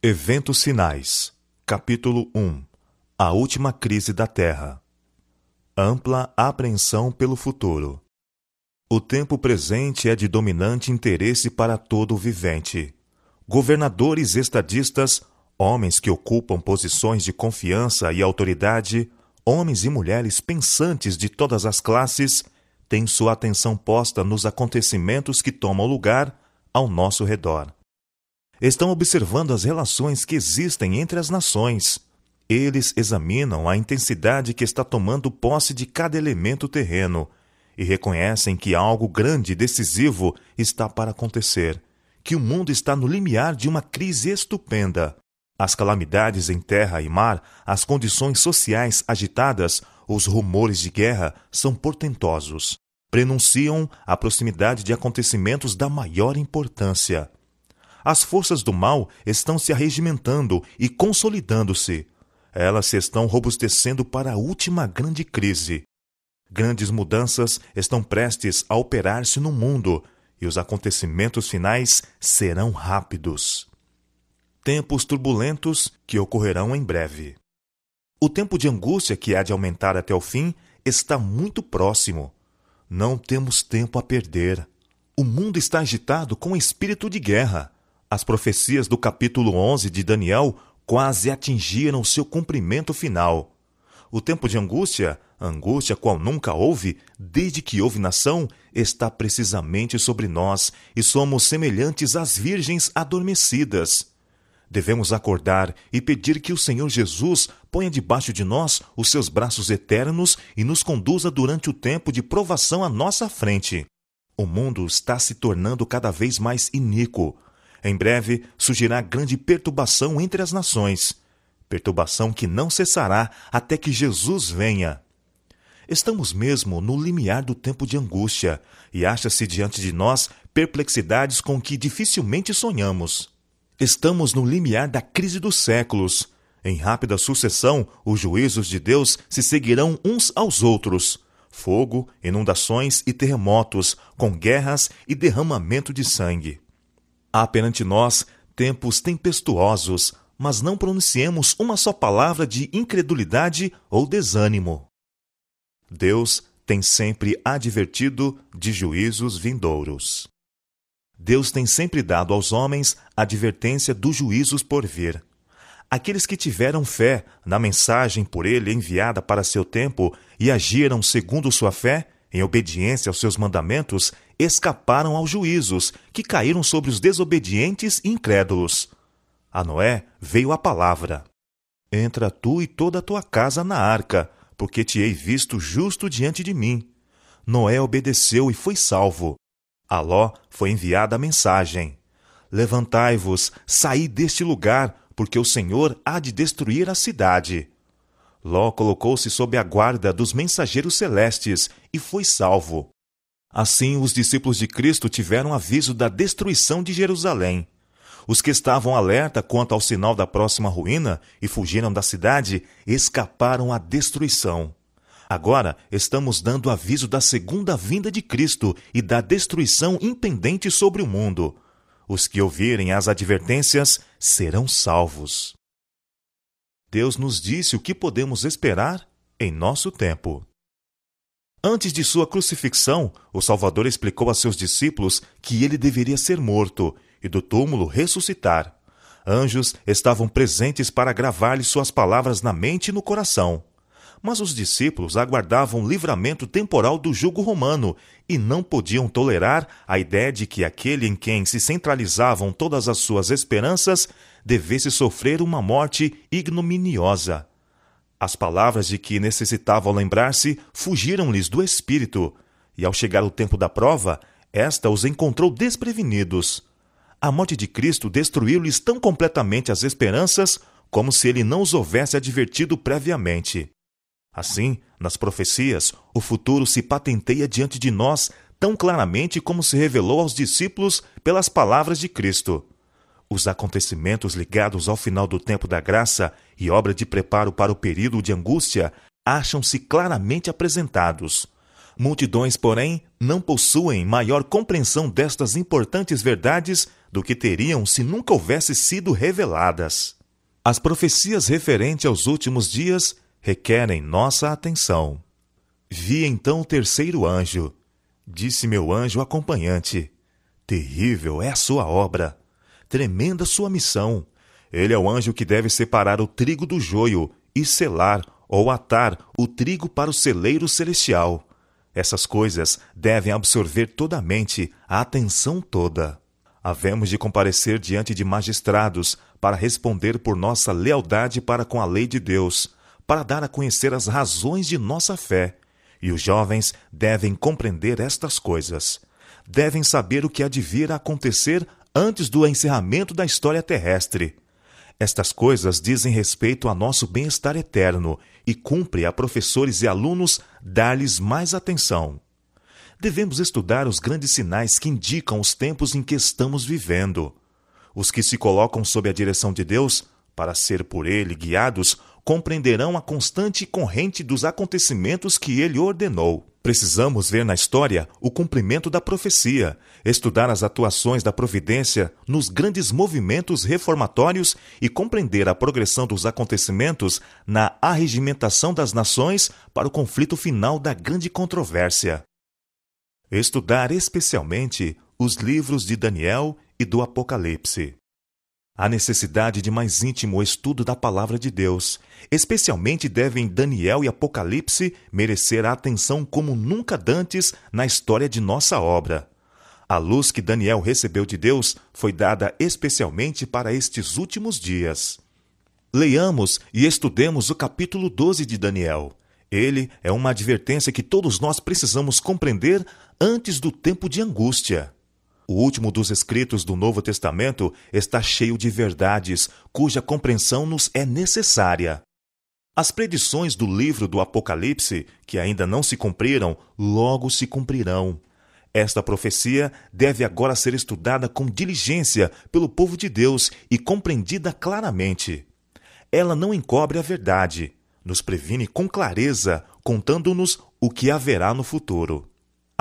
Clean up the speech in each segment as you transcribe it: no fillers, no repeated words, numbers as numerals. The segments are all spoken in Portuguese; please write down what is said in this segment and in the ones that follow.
Eventos finais. Capítulo 1. A última crise da Terra. Ampla apreensão pelo futuro. O tempo presente é de dominante interesse para todo o vivente. Governadores estadistas, homens que ocupam posições de confiança e autoridade, homens e mulheres pensantes de todas as classes, têm sua atenção posta nos acontecimentos que tomam lugar ao nosso redor. Estão observando as relações que existem entre as nações. Eles examinam a intensidade que está tomando posse de cada elemento terreno e reconhecem que algo grande e decisivo está para acontecer, que o mundo está no limiar de uma crise estupenda. As calamidades em terra e mar, as condições sociais agitadas, os rumores de guerra são portentosos. Prenunciam a proximidade de acontecimentos da maior importância. As forças do mal estão se arregimentando e consolidando-se. Elas se estão robustecendo para a última grande crise. Grandes mudanças estão prestes a operar-se no mundo e os acontecimentos finais serão rápidos. Tempos turbulentos que ocorrerão em breve. O tempo de angústia que há de aumentar até o fim está muito próximo. Não temos tempo a perder. O mundo está agitado com espírito de guerra. As profecias do capítulo 11 de Daniel quase atingiram seu cumprimento final. O tempo de angústia, angústia qual nunca houve, desde que houve nação, está precisamente sobre nós e somos semelhantes às virgens adormecidas. Devemos acordar e pedir que o Senhor Jesus ponha debaixo de nós os seus braços eternos e nos conduza durante o tempo de provação à nossa frente. O mundo está se tornando cada vez mais iníquo. Em breve surgirá grande perturbação entre as nações, perturbação que não cessará até que Jesus venha. Estamos mesmo no limiar do tempo de angústia e acha-se diante de nós perplexidades com que dificilmente sonhamos. Estamos no limiar da crise dos séculos. Em rápida sucessão, os juízos de Deus se seguirão uns aos outros. Fogo, inundações e terremotos, com guerras e derramamento de sangue. Há perante nós tempos tempestuosos, mas não pronunciemos uma só palavra de incredulidade ou desânimo. Deus tem sempre advertido de juízos vindouros. Deus tem sempre dado aos homens advertência dos juízos por vir. Aqueles que tiveram fé na mensagem por ele enviada para seu tempo e agiram segundo sua fé, em obediência aos seus mandamentos, escaparam aos juízos que caíram sobre os desobedientes e incrédulos. A Noé veio a palavra: Entra tu e toda a tua casa na arca, porque te hei visto justo diante de mim. Noé obedeceu e foi salvo. A Ló foi enviada a mensagem: Levantai-vos, saí deste lugar, porque o Senhor há de destruir a cidade. Ló colocou-se sob a guarda dos mensageiros celestes e foi salvo. Assim, os discípulos de Cristo tiveram aviso da destruição de Jerusalém. Os que estavam alerta quanto ao sinal da próxima ruína e fugiram da cidade, escaparam à destruição. Agora, estamos dando aviso da segunda vinda de Cristo e da destruição impendente sobre o mundo. Os que ouvirem as advertências serão salvos. Deus nos disse o que podemos esperar em nosso tempo. Antes de sua crucifixão, o Salvador explicou a seus discípulos que ele deveria ser morto e do túmulo ressuscitar. Anjos estavam presentes para gravar-lhe suas palavras na mente e no coração. Mas os discípulos aguardavam livramento temporal do jugo romano e não podiam tolerar a ideia de que aquele em quem se centralizavam todas as suas esperanças devesse sofrer uma morte ignominiosa. As palavras de que necessitavam lembrar-se fugiram-lhes do espírito, e ao chegar o tempo da prova, esta os encontrou desprevenidos. A morte de Cristo destruiu-lhes tão completamente as esperanças como se ele não os houvesse advertido previamente. Assim, nas profecias, o futuro se patenteia diante de nós tão claramente como se revelou aos discípulos pelas palavras de Cristo. Os acontecimentos ligados ao final do tempo da graça e obra de preparo para o período de angústia acham-se claramente apresentados. Multidões, porém, não possuem maior compreensão destas importantes verdades do que teriam se nunca houvessem sido reveladas. As profecias referentes aos últimos dias requerem nossa atenção. Vi então o terceiro anjo. Disse meu anjo acompanhante: terrível é a sua obra, tremenda sua missão. Ele é o anjo que deve separar o trigo do joio e selar ou atar o trigo para o celeiro celestial. Essas coisas devem absorver toda a mente, a atenção toda. Havemos de comparecer diante de magistrados para responder por nossa lealdade para com a lei de Deus, para dar a conhecer as razões de nossa fé. E os jovens devem compreender estas coisas. Devem saber o que há de vir a acontecer antes do encerramento da história terrestre. Estas coisas dizem respeito a nosso bem-estar eterno e cumpre a professores e alunos dar-lhes mais atenção. Devemos estudar os grandes sinais que indicam os tempos em que estamos vivendo. Os que se colocam sob a direção de Deus, para ser por Ele guiados, compreenderão a constante corrente dos acontecimentos que Ele ordenou. Precisamos ver na história o cumprimento da profecia, estudar as atuações da providência nos grandes movimentos reformatórios e compreender a progressão dos acontecimentos na arregimentação das nações para o conflito final da grande controvérsia. Estudar especialmente os livros de Daniel e do Apocalipse. Há necessidade de mais íntimo estudo da Palavra de Deus. Especialmente devem Daniel e Apocalipse merecer a atenção como nunca dantes na história de nossa obra. A luz que Daniel recebeu de Deus foi dada especialmente para estes últimos dias. Leiamos e estudemos o capítulo 12 de Daniel. Ele é uma advertência que todos nós precisamos compreender antes do tempo de angústia. O último dos escritos do Novo Testamento está cheio de verdades, cuja compreensão nos é necessária. As predições do livro do Apocalipse, que ainda não se cumpriram, logo se cumprirão. Esta profecia deve agora ser estudada com diligência pelo povo de Deus e compreendida claramente. Ela não encobre a verdade, nos previne com clareza, contando-nos o que haverá no futuro.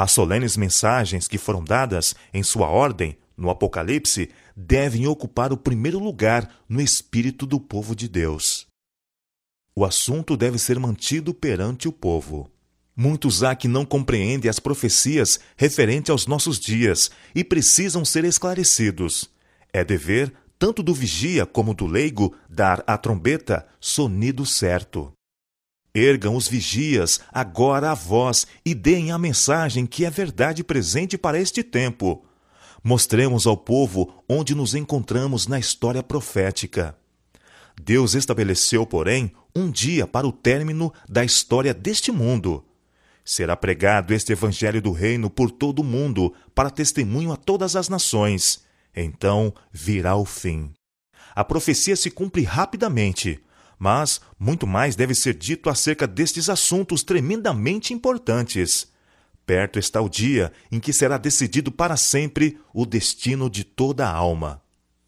As solenes mensagens que foram dadas em sua ordem no Apocalipse devem ocupar o primeiro lugar no espírito do povo de Deus. O assunto deve ser mantido perante o povo. Muitos há que não compreendem as profecias referentes aos nossos dias e precisam ser esclarecidos. É dever tanto do vigia como do leigo dar à trombeta sonido certo. Ergam os vigias agora a voz e deem a mensagem que é verdade presente para este tempo. Mostremos ao povo onde nos encontramos na história profética. Deus estabeleceu, porém, um dia para o término da história deste mundo. Será pregado este evangelho do reino por todo o mundo, para testemunho a todas as nações. Então virá o fim. A profecia se cumpre rapidamente, mas muito mais deve ser dito acerca destes assuntos tremendamente importantes. Perto está o dia em que será decidido para sempre o destino de toda a alma.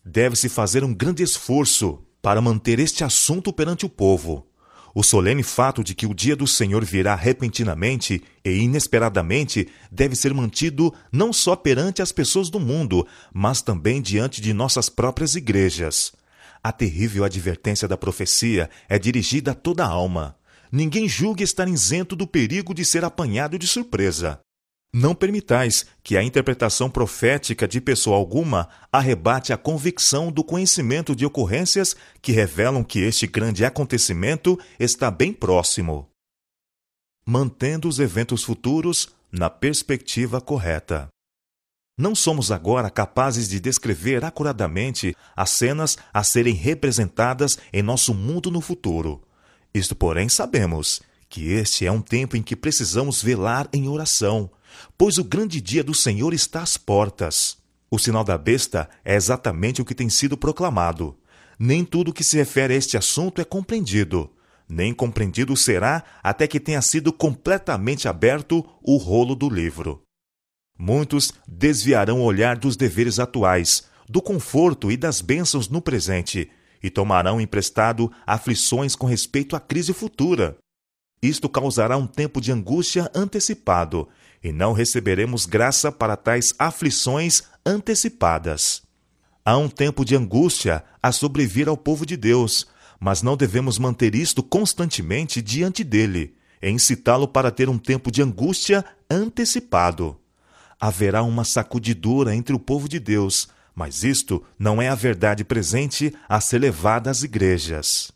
Deve-se fazer um grande esforço para manter este assunto perante o povo. O solene fato de que o dia do Senhor virá repentinamente e inesperadamente deve ser mantido não só perante as pessoas do mundo, mas também diante de nossas próprias igrejas. A terrível advertência da profecia é dirigida a toda a alma. Ninguém julgue estar isento do perigo de ser apanhado de surpresa. Não permitais que a interpretação profética de pessoa alguma arrebate a convicção do conhecimento de ocorrências que revelam que este grande acontecimento está bem próximo. Mantendo os eventos futuros na perspectiva correta. Não somos agora capazes de descrever acuradamente as cenas a serem representadas em nosso mundo no futuro. Isto, porém, sabemos que este é um tempo em que precisamos velar em oração, pois o grande dia do Senhor está às portas. O sinal da besta é exatamente o que tem sido proclamado. Nem tudo que se refere a este assunto é compreendido. Nem compreendido será até que tenha sido completamente aberto o rolo do livro. Muitos desviarão o olhar dos deveres atuais, do conforto e das bênçãos no presente, e tomarão emprestado aflições com respeito à crise futura. Isto causará um tempo de angústia antecipado, e não receberemos graça para tais aflições antecipadas. Há um tempo de angústia a sobrevir ao povo de Deus, mas não devemos manter isto constantemente diante dele, e incitá-lo para ter um tempo de angústia antecipado. Haverá uma sacudidura entre o povo de Deus, mas isto não é a verdade presente a ser levada às igrejas.